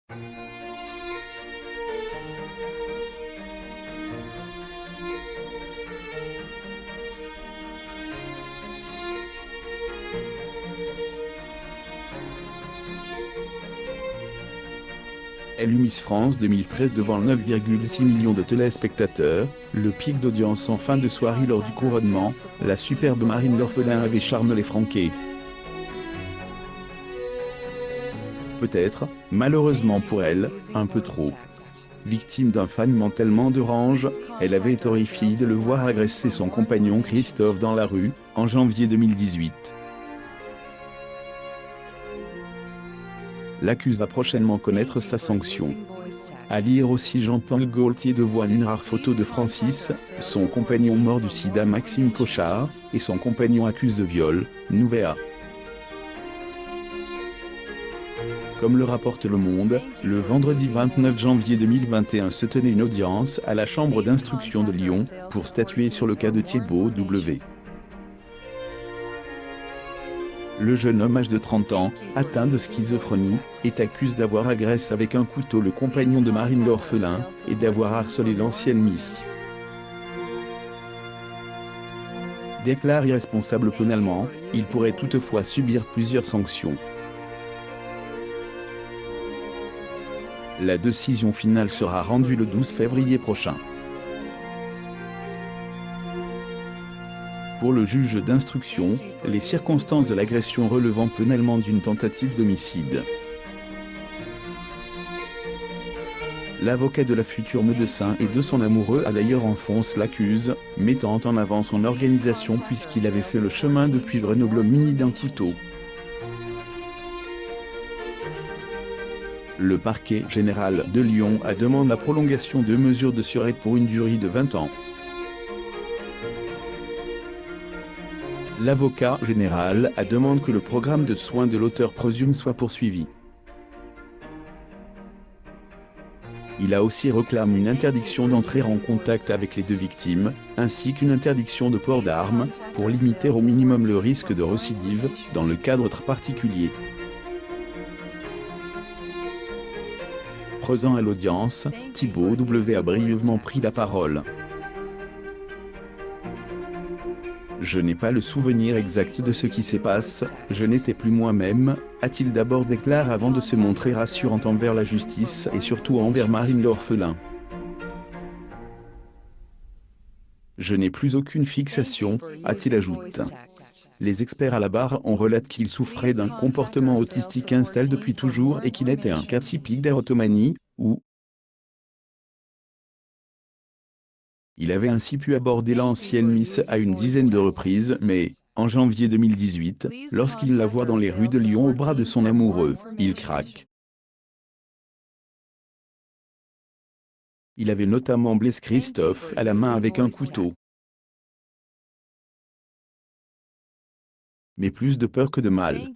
Elle eut Miss France 2013 devant 9,6 millions de téléspectateurs, le pic d'audience en fin de soirée lors du couronnement. La superbe Marine l'orphelin avait charmé les Franquets. Peut-être, malheureusement pour elle, un peu trop. Victime d'un fan mentalement dérange, elle avait été horrifiée de le voir agresser son compagnon Christophe dans la rue, en janvier 2018. L'accuse va prochainement connaître sa sanction. À lire aussi Jean-Paul Gaultier dévoile une rare photo de Francis, son compagnon mort du sida Maxime Cochard, et son compagnon accuse de viol, Nouvéa. Comme le rapporte Le Monde, le vendredi 29 janvier 2021 se tenait une audience à la chambre d'instruction de Lyon, pour statuer sur le cas de Thibault W. Le jeune homme âgé de 30 ans, atteint de schizophrénie, est accusé d'avoir agressé avec un couteau le compagnon de Marine l'orphelin, et d'avoir harcelé l'ancienne Miss. Déclaré irresponsable pénalement, il pourrait toutefois subir plusieurs sanctions. La décision finale sera rendue le 12 février prochain. Pour le juge d'instruction, les circonstances de l'agression relevant pénalement d'une tentative d'homicide. L'avocat de la future médecin et de son amoureux a d'ailleurs enfoncé l'accuse, mettant en avant son organisation puisqu'il avait fait le chemin depuis Grenoble muni d'un couteau. Le parquet général de Lyon a demandé la prolongation de mesures de sûreté pour une durée de 20 ans. L'avocat général a demandé que le programme de soins de l'auteur présumé soit poursuivi. Il a aussi réclamé une interdiction d'entrer en contact avec les deux victimes, ainsi qu'une interdiction de port d'armes, pour limiter au minimum le risque de récidive, dans le cadre très particulier. Présent à l'audience, Thibault W a brièvement pris la parole. Je n'ai pas le souvenir exact de ce qui s'est passé, je n'étais plus moi-même, a-t-il d'abord déclaré avant de se montrer rassurant envers la justice et surtout envers Marine l'orphelin. Je n'ai plus aucune fixation, a-t-il ajouté. Les experts à la barre ont relaté qu'il souffrait d'un comportement autistique installé depuis toujours et qu'il était un cas typique d'érotomanie, où il avait ainsi pu aborder l'ancienne Miss à une dizaine de reprises, mais, en janvier 2018, lorsqu'il la voit dans les rues de Lyon au bras de son amoureux, il craque. Il avait notamment blessé Christophe à la main avec un couteau. Mais plus de peur que de mal.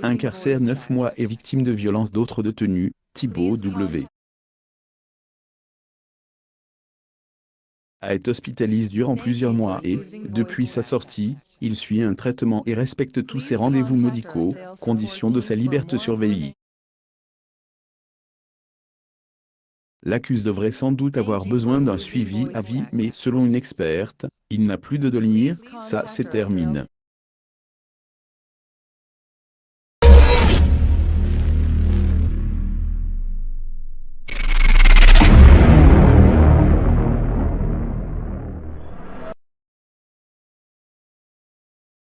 Incarcère 9 mois et victime de violences d'autres détenus, Thibault W. A été hospitalisé durant plusieurs mois et, depuis sa sortie, il suit un traitement et respecte tous ses rendez-vous médicaux, condition de sa liberté surveillée. L'accusé devrait sans doute avoir besoin d'un suivi à vie mais selon une experte, il n'a plus de délire, ça c'est terminé.